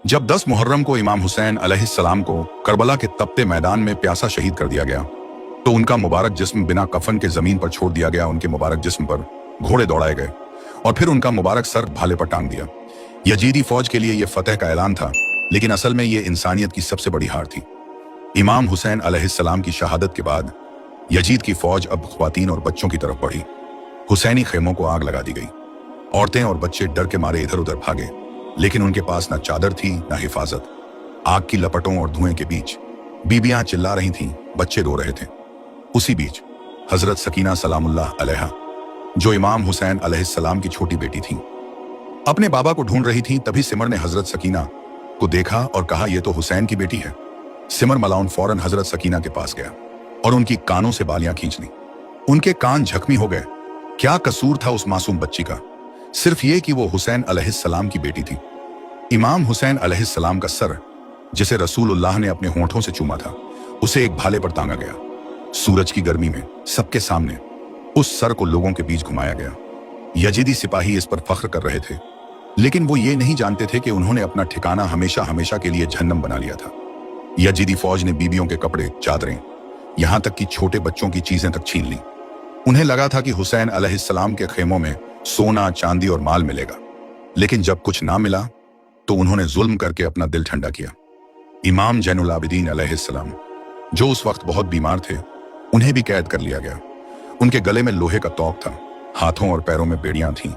जब 10 मुहर्रम को इमाम हुसैन अलैहिस्सलाम को करबला के तपते मैदान में प्यासा शहीद कर दिया गया तो उनका मुबारक जिस्म बिना कफन के जमीन पर छोड़ दिया गया। उनके मुबारक जिस्म पर घोड़े दौड़ाए गए और फिर उनका मुबारक सर भाले पर टांग दिया। यजीदी फौज के लिए यह फतह का ऐलान था, लेकिन असल में यह इंसानियत की सबसे बड़ी हार थी। इमाम हुसैन अलैहिस्सलाम की शहादत के बाद यजीद की फौज अब ख्वातीन और बच्चों की तरफ बढ़ी। हुसैनी खेमों को आग लगा दी गई। औरतें और बच्चे डर के मारे इधर उधर भागे, लेकिन उनके पास न चादर थी न हिफाजत। आग की लपटों और धुएं के बीच बीबियां चिल्ला रही थीं, बच्चे रो रहे थे। उसी बीच हजरत सकीना सलामुल्लाह अलैहा, जो इमाम हुसैन अलैहिस्सलाम की छोटी बेटी थी, अपने बाबा को ढूंढ रही थीं। तभी सिमर ने हजरत सकीना को देखा और कहा, यह तो हुसैन की बेटी है। सिमर मलाउन फौरन हजरत सकीना के पास गया और उनकी कानों से बालियां खींच ली। उनके कान जख्मी हो गए। क्या कसूर था उस मासूम बच्ची का? सिर्फ ये कि वो हुसैन अलैहिस्सलाम की बेटी थी। इमाम हुसैन अलैहिस्सलाम का सर, जिसे रसूलुल्लाह ने अपने होंठों से चूमा था, उसे एक भाले पर टांगा गया। सूरज की गर्मी में सबके सामने उस सर को लोगों के बीच घुमाया गया। यजीदी सिपाही इस पर फख्र कर रहे थे, लेकिन वो ये नहीं जानते थे कि उन्होंने अपना ठिकाना हमेशा हमेशा के लिए जहन्नम बना लिया था। यजीदी फौज ने बीबियों के कपड़े, चादरें, यहां तक कि छोटे बच्चों की चीजें तक छीन ली। उन्हें लगा था कि हुसैन अलैहिस्सलाम के खेमों में सोना, चांदी और माल मिलेगा, लेकिन जब कुछ ना मिला तो उन्होंने जुल्म करके अपना दिल ठंडा किया। इमाम जैनुल आबिदीन अलैहिस्सलाम, जो उस वक्त बहुत बीमार थे, उन्हें भी कैद कर लिया गया। उनके गले में लोहे का तोक था, हाथों और पैरों में बेड़ियां थीं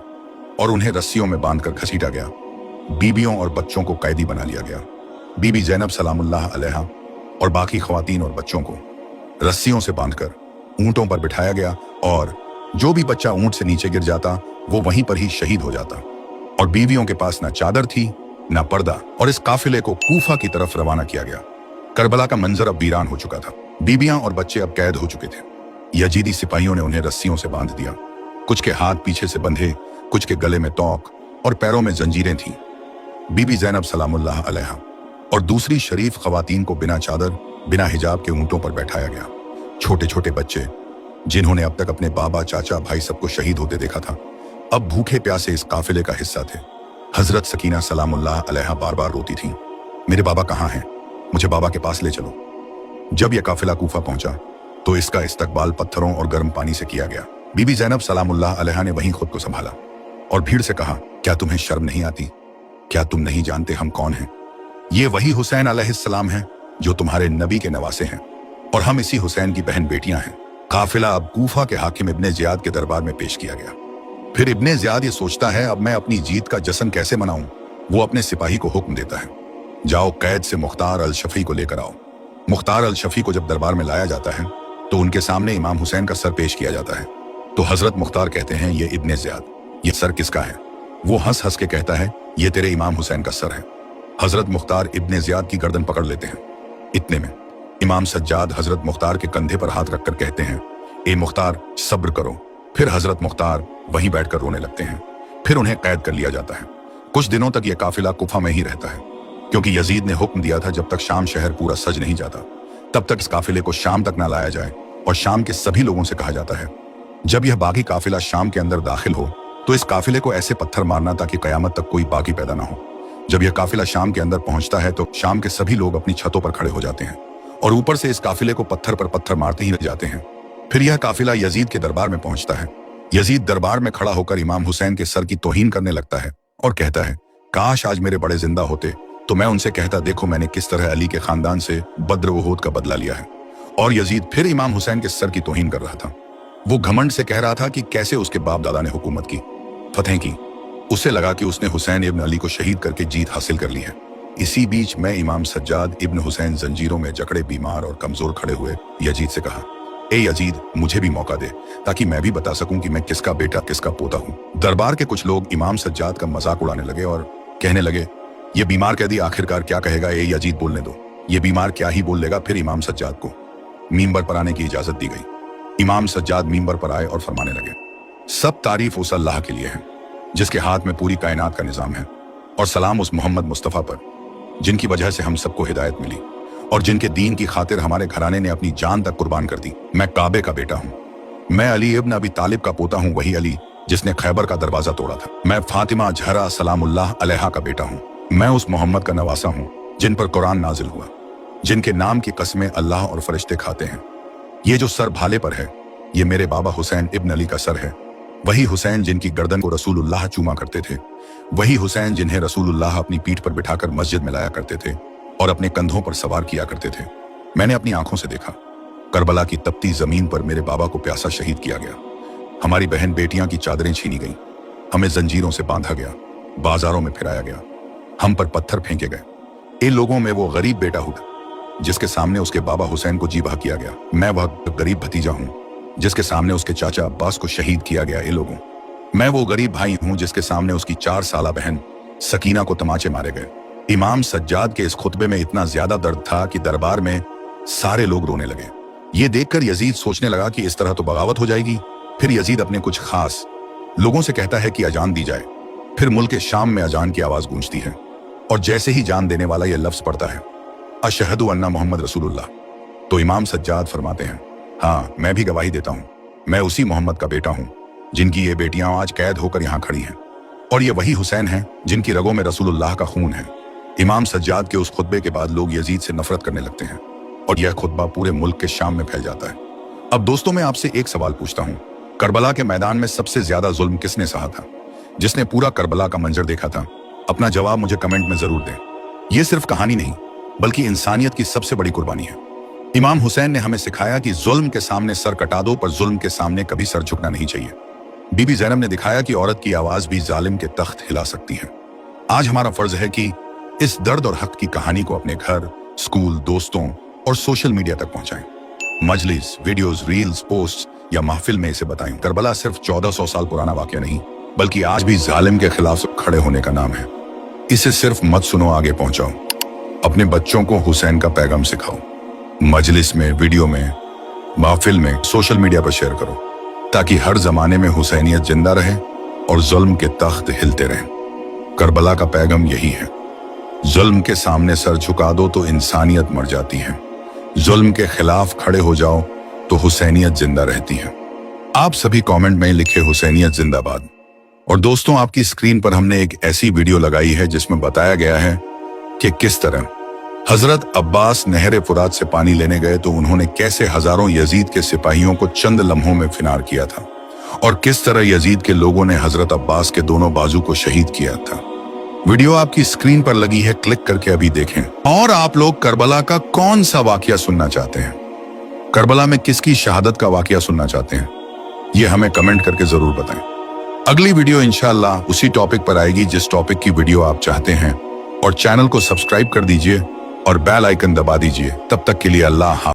और उन्हें रस्सियों में बांधकर घसीटा गया। बीबियों और बच्चों को कैदी बना लिया गया। बीबी जैनब सलामुल्लाह अलैहा और बाकी ख्वातीन और बच्चों को रस्सियों से बांधकर ऊंटों पर बिठाया गया और जो भी बच्चा ऊंट से नीचे गिर जाता वो वहीं पर ही शहीद हो जाता। और बीवियों के पास ना चादर थी ना पर्दा, और इस काफिले को कूफा की तरफ रवाना किया गया। करबला का मंजर अब वीरान हो चुका था। बीबियां और बच्चे अब कैद हो चुके थे। यजीदी सिपाहियों ने उन्हें रस्सियों से बांध दिया। कुछ के हाथ पीछे से बंधे, कुछ के गले में तोक और पैरों में जंजीरें थीं। बीबी जैनब सलामुल्लाह अलैहा और दूसरी शरीफ खवातीन को बिना चादर, बिना हिजाब के ऊंटों पर बैठाया गया। छोटे छोटे बच्चे, जिन्होंने अब तक अपने बाबा, चाचा, भाई सबको शहीद होते देखा था, अब भूखे प्यासे इस काफिले का हिस्सा थे। हजरत सकीना सलामुल्लाह अलैहा बार बार रोती थीं, मेरे बाबा कहाँ हैं? मुझे बाबा के पास ले चलो। जब यह काफिला कूफा पहुंचा तो इसका इस्तकबाल पत्थरों और गर्म पानी से किया गया। बीबी जैनब सलामुल्लाह अलैहा ने वहीं खुद को संभाला और भीड़ से कहा, क्या तुम्हें शर्म नहीं आती? क्या तुम नहीं जानते हम कौन हैं? ये वही हुसैन अलैहिस्सलाम हैं जो तुम्हारे नबी के नवासे हैं, और हम इसी हुसैन की बहन बेटियां हैं। काफिला अब कूफा के हाकिम इब्ने ज़ियाद के दरबार में पेश किया गया। फिर इब्ने ज़ियाद ये सोचता है, अब मैं अपनी जीत का जश्न कैसे मनाऊं? वो अपने सिपाही को हुक्म देता है, जाओ कैद से मुख्तार अल शफी को लेकर आओ। मुख्तार अल शफी को जब दरबार में लाया जाता है तो उनके सामने इमाम हुसैन का सर पेश किया जाता है। तो हजरत मुख्तार कहते हैं, ये इब्ने ज़ियाद, ये सर किसका है? वो हंस हंस के कहता है, ये तेरे इमाम हुसैन का सर है। हजरत मुख्तार इब्ने ज़ियाद की गर्दन पकड़ लेते हैं। इतने में इमाम सज्जाद हजरत मुख्तार के कंधे पर हाथ रखकर कहते हैं, ए मुख्तार सब्र करो। फिर हजरत मुख्तार वहीं बैठकर रोने लगते हैं। फिर उन्हें कैद कर लिया जाता है। कुछ दिनों तक यह काफिला कुफा में ही रहता है, क्योंकि यजीद ने हुक्म दिया था जब तक शाम शहर पूरा सज नहीं जाता तब तक इस काफिले को शाम तक ना लाया जाए। और शाम के सभी लोगों से कहा जाता है, जब यह बागी काफिला शाम के अंदर दाखिल हो तो इस काफिले को ऐसे पत्थर मारना ताकि कयामत तक कोई बागी पैदा ना हो। जब यह काफिला शाम के अंदर पहुंचता है तो शाम के सभी लोग अपनी छतों पर खड़े हो जाते हैं और ऊपर से इस काफिले को पत्थर पर पत्थर मारते ही रह जाते हैं। फिर यह काफिला यजीद के दरबार में पहुंचता है। यजीद दरबार में खड़ा होकर इमाम हुसैन के सर की तौहीन करने लगता है और कहता है, काश आज मेरे बड़े जिंदा होते तो मैं उनसे कहता, देखो मैंने किस तरह अली के खानदान से बद्र वहूद का बदला लिया है। और यजीद फिर इमाम हुसैन के सर की तौहीन कर रहा था। वो घमंड से कह रहा था कि कैसे उसके बाप दादा ने हुकूमत की, फतेह की। उसे लगा कि उसने हुसैन इब्न अली को शहीद करके जीत हासिल कर ली है। इसी बीच मैं इमाम सज्जाद इब्न हुसैन जंजीरों में जकड़े, बीमार और कमजोर खड़े हुए यजीद से कहा, ए यजीद, मुझे भी मौका दे ताकि मैं भी बता सकूं कि मैं किसका बेटा किसका पोता हूं। दरबार के कुछ लोग इमाम सज्जाद का मजाक उड़ाने लगे और कहने लगे, ये बीमार कैदी आखिरकार क्या कहेगा? ए यजीद, बोलने दो, ये बीमार क्या ही बोल लेगा। फिर इमाम सज्जाद को मींबर पर आने की इजाजत दी गई। इमाम सज्जाद मींबर पर आए और फरमाने लगे, सब तारीफ उस अल्लाह के लिए है जिसके हाथ में पूरी कायनात का निजाम है, और सलाम उस मोहम्मद मुस्तफ़ा पर जिनकी वजह से हम सबको हिदायत मिली और जिनके दीन की खातिर हमारे घराने ने अपनी जान तक कुर्बान कर दी। मैं काबे का बेटा हूँ। मैं अली इब्न अबी तालिब का पोता हूँ, वही अली जिसने खैबर का दरवाजा तोड़ा था। मैं फातिमा जहरा सलामुल्लाह अलैहा का बेटा हूँ। मैं उस मोहम्मद का नवासा हूं जिन पर कुरान नाजिल हुआ, जिनके नाम की कस्में अल्लाह और फरिश्ते खाते हैं। ये जो सर भाले पर है, ये मेरे बाबा हुसैन इब्न अली का सर है। वही हुसैन जिनकी गर्दन को रसूलुल्लाह चूमा करते थे, वही हुसैन जिन्हें रसूलुल्लाह अपनी पीठ पर बिठाकर मस्जिद में लाया करते थे और अपने कंधों पर सवार किया करते थे। मैंने अपनी आंखों से देखा, करबला की तपती जमीन पर मेरे बाबा को प्यासा शहीद किया गया। हमारी बहन बेटियां की चादरें छीनी गईं, हमें जंजीरों से बांधा गया, बाजारों में फिराया गया, हम पर पत्थर फेंके गए। इन लोगों में वो गरीब बेटा हुआ जिसके सामने उसके बाबा हुसैन को जीबा किया गया। मैं वह गरीब भतीजा हूं जिसके सामने उसके चाचा अब्बास को शहीद किया गया। इन लोगों मैं वो गरीब भाई हूं जिसके सामने उसकी 4 साला बहन सकीना को तमाचे मारे गए। इमाम सज्जाद के इस खुतबे में इतना ज्यादा दर्द था कि दरबार में सारे लोग रोने लगे। ये देखकर यजीद सोचने लगा कि इस तरह तो बगावत हो जाएगी। फिर यजीद अपने कुछ खास लोगों से कहता है कि अजान दी जाए। फिर मुल्क शाम में अजान की आवाज गूंजती है और जैसे ही जान देने वाला यह लफ्ज पढ़ता है, अशहदु अन्ना मोहम्मद रसूलुल्लाह, तो इमाम सज्जाद फरमाते हैं, हाँ मैं भी गवाही देता हूं, मैं उसी मोहम्मद का बेटा हूं जिनकी ये बेटियां आज कैद होकर यहां खड़ी हैं, और ये वही हुसैन हैं जिनकी रगों में रसूलुल्लाह का खून है। इमाम सज्जाद के उस खुतबे के बाद लोग यजीद से नफरत करने लगते हैं और यह खुतबा पूरे मुल्क के शाम में फैल जाता है। अब दोस्तों, मैं आपसे एक सवाल पूछता हूं, करबला के मैदान में सबसे ज्यादा जुल्म किसने सहा था? जिसने पूरा करबला का मंजर देखा था, अपना जवाब मुझे कमेंट में जरूर दें। यह सिर्फ कहानी नहीं बल्कि इंसानियत की सबसे बड़ी कुर्बानी है। इमाम हुसैन ने हमें सिखाया कि जुल्म के सामने सर कटा दो, पर जुल्म के सामने कभी सर झुकना नहीं चाहिए। बीबी ज़ैनब ने दिखाया कि औरत की आवाज भी जालिम के तख्त हिला सकती है। आज हमारा फर्ज है कि इस दर्द और हक की कहानी को अपने घर, स्कूल, दोस्तों और सोशल मीडिया तक पहुंचाएं। मजलिस, वीडियोस, रील्स, पोस्ट या महफिल में इसे बताएं। करबला सिर्फ 1400 साल पुराना वाकया नहीं बल्कि आज भी जालिम के खिलाफ खड़े होने का नाम है। इसे सिर्फ मत सुनो, आगे पहुंचाओ। अपने बच्चों को हुसैन का पैगाम सिखाओ। मजलिस में, वीडियो में, महफिल में, सोशल मीडिया पर शेयर करो, ताकि हर जमाने में हुसैनियत जिंदा रहे और जुल्म के तख्त हिलते रहें। करबला का पैगाम यही है, जुल्म के सामने सर झुका दो तो इंसानियत मर जाती है, जुल्म के खिलाफ खड़े हो जाओ तो हुसैनियत जिंदा रहती है। आप सभी कमेंट में लिखे हुसैनियत जिंदाबाद। और दोस्तों, आपकी स्क्रीन पर हमने एक ऐसी वीडियो लगाई है जिसमें बताया गया है कि किस तरह हजरत अब्बास नहर फुरात से पानी लेने गए तो उन्होंने कैसे हजारों यजीद के सिपाहियों को चंद लम्हों में फिनार किया था, और किस तरह यजीद के लोगों ने हजरत अब्बास के दोनों बाजू को शहीद किया था। वीडियो आपकी स्क्रीन पर लगी है, क्लिक करके अभी देखें। और आप लोग करबला का कौन सा वाकया सुनना चाहते हैं? करबला में किसकी शहादत का वाकया सुनना चाहते हैं? ये हमें कमेंट करके जरूर बताएं। अगली वीडियो इंशाअल्लाह उसी टॉपिक पर आएगी जिस टॉपिक की वीडियो आप चाहते हैं, और चैनल को सब्सक्राइब कर दीजिए और बेल आइकन दबा दीजिए। तब तक के लिए अल्लाह हाफ़िज़।